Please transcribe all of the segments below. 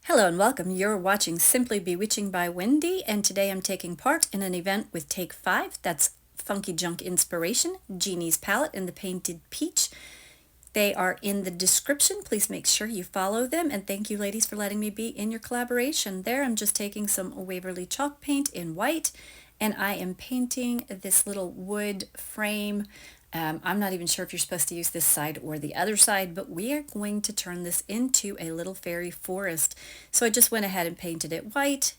Hello and welcome. You're watching Simply Bewitching by Wendy, and today I'm taking part in an event with Take 5. That's Funky Junk Inspiration, Jeannie's palette, and the Painted Peach. They are in the description. Please make sure you follow them, and thank you ladies for letting me be in your collaboration. There I'm just taking some Waverly chalk paint in white, and I am painting this little wood frame. I'm not even sure if you're supposed to use this side or the other side, but we are going to turn this into a little fairy forest. So I just went ahead and painted it white.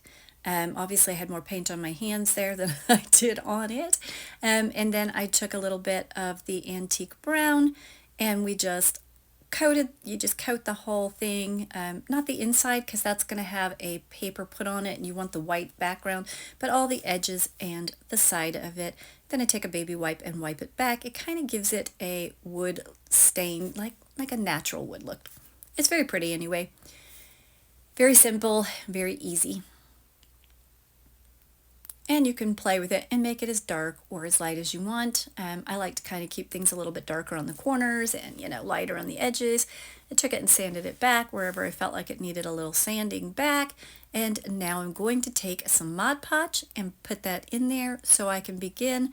Obviously I had more paint on my hands there than I did on it. And then I took a little bit of the antique brown and we just you just coat the whole thing, not the inside because that's going to have a paper put on it and you want the white background, but all the edges and the side of it. Then I take a baby wipe and wipe it back. It kind of gives it a wood stain, like a natural wood look. It's very pretty anyway. Very simple, very easy. And you can play with it and make it as dark or as light as you want. I like to kind of keep things a little bit darker on the corners and, lighter on the edges. I took it and sanded it back wherever I felt like it needed a little sanding back. And now I'm going to take some Mod Podge and put that in there so I can begin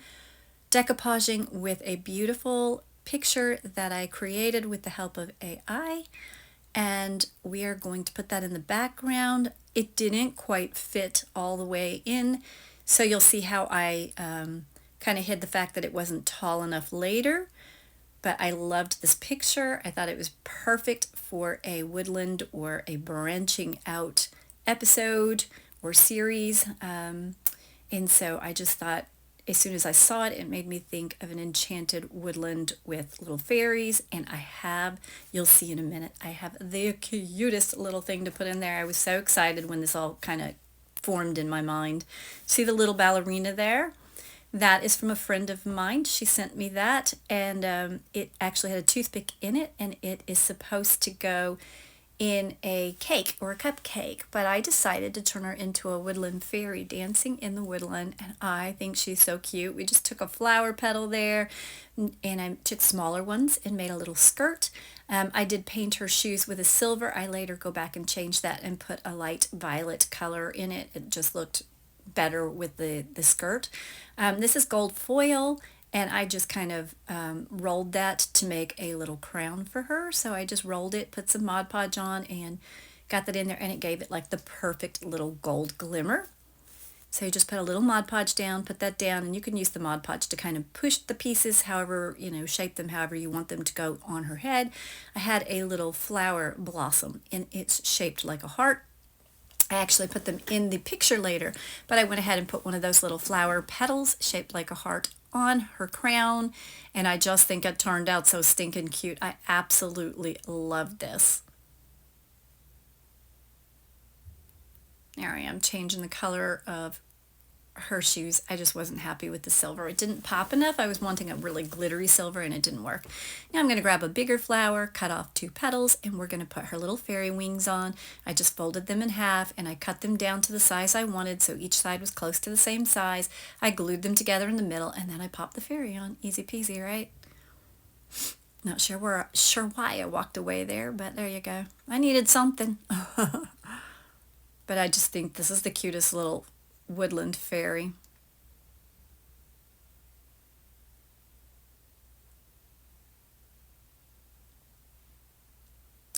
decoupaging with a beautiful picture that I created with the help of AI. And we are going to put that in the background. It didn't quite fit all the way in. So you'll see how I kind of hid the fact that it wasn't tall enough later, but I loved this picture. I thought it was perfect for a woodland or a branching out episode or series. And so I just thought, as soon as I saw it, it made me think of an enchanted woodland with little fairies, and you'll see in a minute, I have the cutest little thing to put in there. I was so excited when this all kind of formed in my mind. See the little ballerina there? That is from a friend of mine. She sent me that, and it actually had a toothpick in it, and it is supposed to go in a cake or a cupcake, but I decided to turn her into a woodland fairy dancing in the woodland, and I think she's so cute. We just took a flower petal there, and I took smaller ones and made a little skirt. I did paint her shoes with a silver. I later go back and change that and put a light violet color in it. It just looked better with the skirt. This is gold foil, and I just kind of rolled that to make a little crown for her. So I just rolled it, put some Mod Podge on, and got that in there, and it gave it like the perfect little gold glimmer. So you just put a little Mod Podge down, put that down, and you can use the Mod Podge to kind of push the pieces however, shape them however you want them to go on her head. I had a little flower blossom, and it's shaped like a heart. I actually put them in the picture later, but I went ahead and put one of those little flower petals shaped like a heart on her crown, and I just think it turned out so stinking cute. I absolutely love this. There I am changing the color of her shoes. I just wasn't happy with the silver. It didn't pop enough. I was wanting a really glittery silver and it didn't work. Now I'm going to grab a bigger flower, cut off 2 petals, and we're going to put her little fairy wings on. I just folded them in half and I cut them down to the size I wanted so each side was close to the same size. I glued them together in the middle and then I popped the fairy on. Easy peasy, right? Not sure why I walked away there, but there you go. I needed something. But I just think this is the cutest little woodland fairy.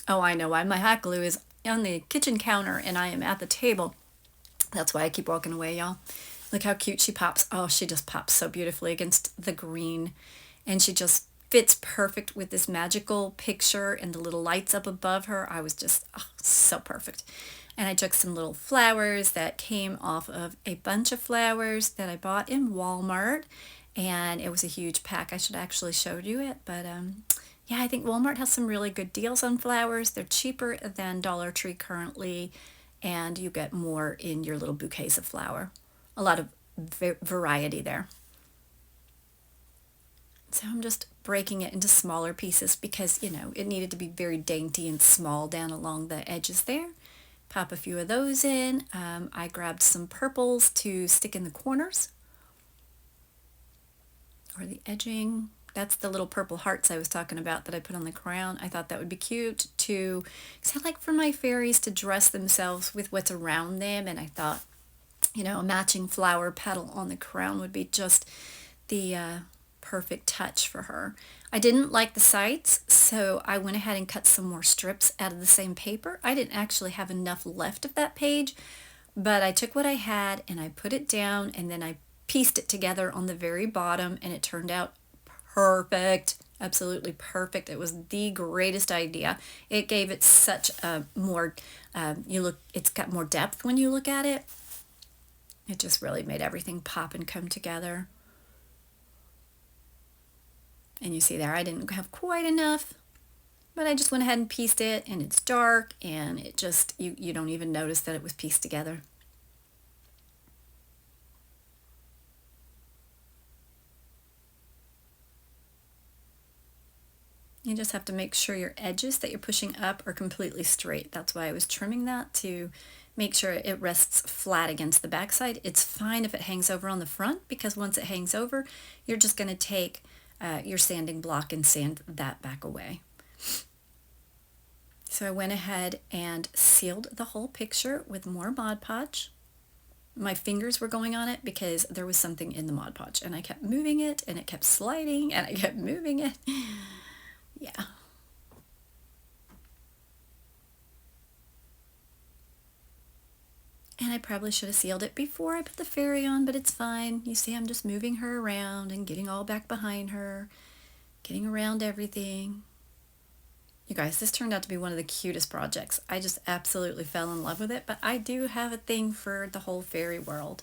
Oh, I know why. My hot glue is on the kitchen counter and I am at the table. That's why I keep walking away, y'all. Look how cute she pops. Oh, she just pops so beautifully against the green. And she just fits perfect with this magical picture and the little lights up above her. I was just, so perfect. And I took some little flowers that came off of a bunch of flowers that I bought in Walmart, and it was a huge pack. I should actually show you it, but yeah, I think Walmart has some really good deals on flowers. They're cheaper than Dollar Tree currently, and you get more in your little bouquets of flower. A lot of variety there. So I'm just breaking it into smaller pieces because, it needed to be very dainty and small down along the edges there. Pop a few of those in. I grabbed some purples to stick in the corners or the edging. That's the little purple hearts I was talking about that I put on the crown. I thought that would be cute to, because I like for my fairies to dress themselves with what's around them, and I thought, you know, a matching flower petal on the crown would be just the perfect touch for her. I didn't like the sides, so I went ahead and cut some more strips out of the same paper. I didn't actually have enough left of that page, but I took what I had and I put it down, and then I pieced it together on the very bottom, and it turned out perfect. Absolutely perfect. It was the greatest idea. It gave it such a more, it's got more depth when you look at it. It just really made everything pop and come together. And you see there, I didn't have quite enough, but I just went ahead and pieced it, and it's dark, and it just, you don't even notice that it was pieced together. You just have to make sure your edges that you're pushing up are completely straight. That's why I was trimming that, to make sure it rests flat against the back side. It's fine if it hangs over on the front, because once it hangs over, you're just going to take your sanding block and sand that back away. So I went ahead and sealed the whole picture with more Mod Podge. My fingers were going on it because there was something in the Mod Podge, and I kept moving it, and it kept sliding, and I kept moving it. Yeah. And I probably should have sealed it before I put the fairy on, but it's fine. You see, I'm just moving her around and getting all back behind her, getting around everything. You guys, this turned out to be one of the cutest projects. I just absolutely fell in love with it, but I do have a thing for the whole fairy world.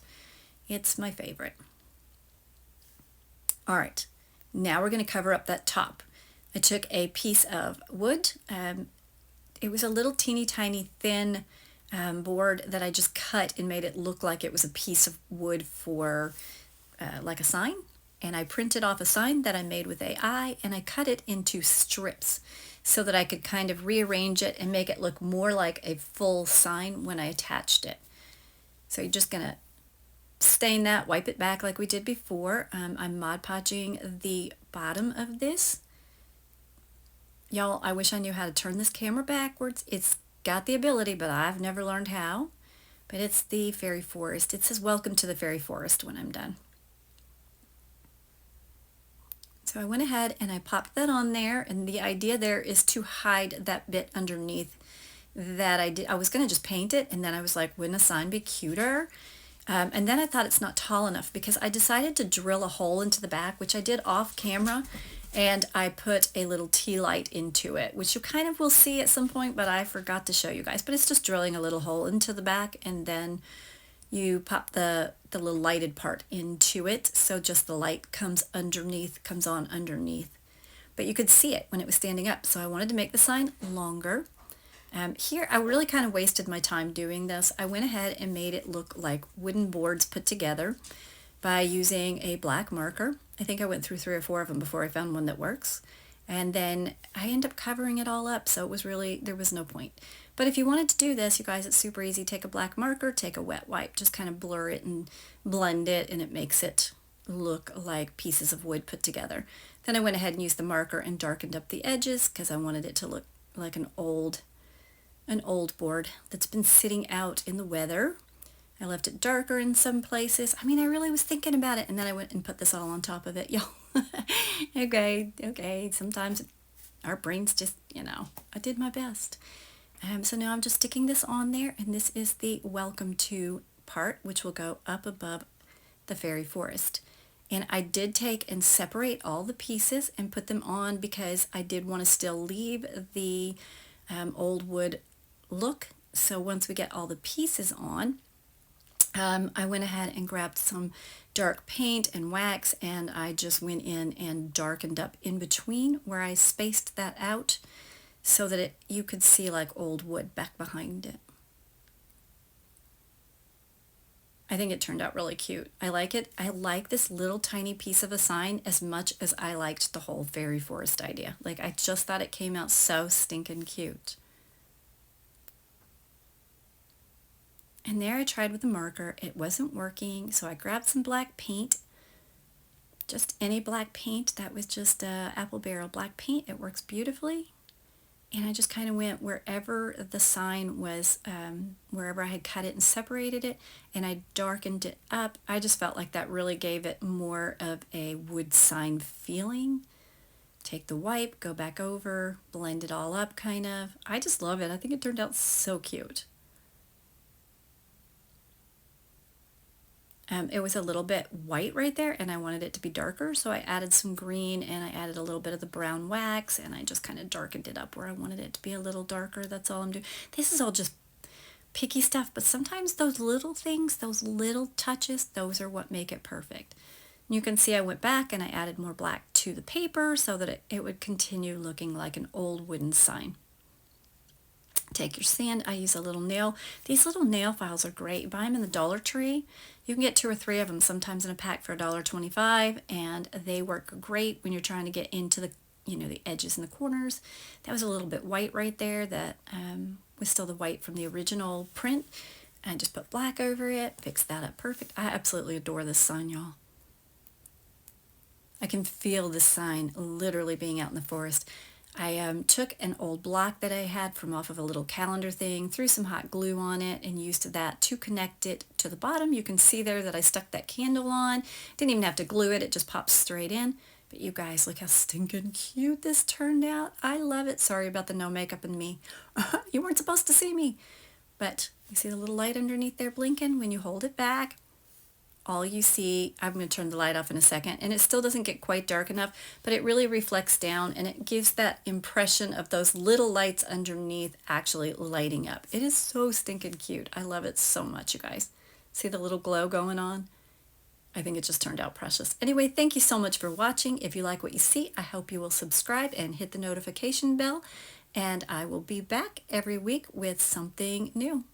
It's my favorite. All right, now we're going to cover up that top. I took a piece of wood. It was a little teeny tiny thin board that I just cut and made it look like it was a piece of wood for like a sign. And I printed off a sign that I made with AI, and I cut it into strips so that I could kind of rearrange it and make it look more like a full sign when I attached it. So you're just going to stain that, wipe it back like we did before. I'm Mod Podging the bottom of this. Y'all, I wish I knew how to turn this camera backwards. It's got the ability, but I've never learned how. But it's the fairy forest. It says welcome to the fairy forest when I'm done. So I went ahead and I popped that on there, and the idea there is to hide that bit underneath that I did. I was going to just paint it, and then I was like, wouldn't a sign be cuter? And then I thought it's not tall enough, because I decided to drill a hole into the back, which I did off camera, and I put a little tea light into it, which you kind of will see at some point, but I forgot to show you guys. But it's just drilling a little hole into the back, and then you pop the little lighted part into it, so just the light comes on underneath. But you could see it when it was standing up, so I wanted to make the sign longer. Here, I really kind of wasted my time doing this. I went ahead and made it look like wooden boards put together by using a black marker. I think I went through 3 or 4 of them before I found one that works. And then I end up covering it all up, so it was really, there was no point. But if you wanted to do this, you guys, it's super easy. Take a black marker, take a wet wipe, just kind of blur it and blend it, and it makes it look like pieces of wood put together. Then I went ahead and used the marker and darkened up the edges, because I wanted it to look like an old board that's been sitting out in the weather. I left it darker in some places. I mean, I really was thinking about it, and then I went and put this all on top of it, y'all. Okay, sometimes our brains just, I did my best. So now I'm just sticking this on there, and this is the welcome to part, which will go up above the fairy forest. And I did take and separate all the pieces and put them on, because I did want to still leave the old wood look. So once we get all the pieces on, I went ahead and grabbed some dark paint and wax, and I just went in and darkened up in between where I spaced that out, so that you could see like old wood back behind it. I think it turned out really cute. I like it. I like this little tiny piece of a sign as much as I liked the whole fairy forest idea. Like, I just thought it came out so stinking cute. And there I tried with the marker. It wasn't working, so I grabbed some black paint just any black paint. That was just apple barrel black paint. It works beautifully. And I just kind of went wherever the sign was, wherever I had cut it and separated it, and I darkened it up. I just felt like that really gave it more of a wood sign feeling. Take the wipe, go back over, blend it all up kind of. I just love it. I think it turned out so cute. It was a little bit white right there and I wanted it to be darker, so I added some green and I added a little bit of the brown wax and I just kind of darkened it up where I wanted it to be a little darker. That's all I'm doing. This is all just picky stuff, but sometimes those little things, those little touches, those are what make it perfect. You can see I went back and I added more black to the paper so that it would continue looking like an old wooden sign. Take your sand. I use a little nail. These little nail files are great. You buy them in the Dollar Tree. You can get 2 or 3 of them sometimes in a pack for $1.25, and they work great when you're trying to get into the, the edges and the corners. That was a little bit white right there. That was still the white from the original print. I just put black over it, fix that up perfect. I absolutely adore this sign, y'all. I can feel this sign literally being out in the forest. I took an old block that I had from off of a little calendar thing, threw some hot glue on it, and used that to connect it to the bottom. You can see there that I stuck that candle on. Didn't even have to glue it, it just pops straight in. But you guys, look how stinking cute this turned out. I love it. Sorry about the no makeup in me. You weren't supposed to see me. But you see the little light underneath there blinking? When you hold it back, all you see, I'm going to turn the light off in a second, and it still doesn't get quite dark enough, but it really reflects down and it gives that impression of those little lights underneath actually lighting up. It is so stinking cute. I love it so much, you guys. See the little glow going on? I think it just turned out precious. Anyway, thank you so much for watching. If you like what you see, I hope you will subscribe and hit the notification bell, and I will be back every week with something new.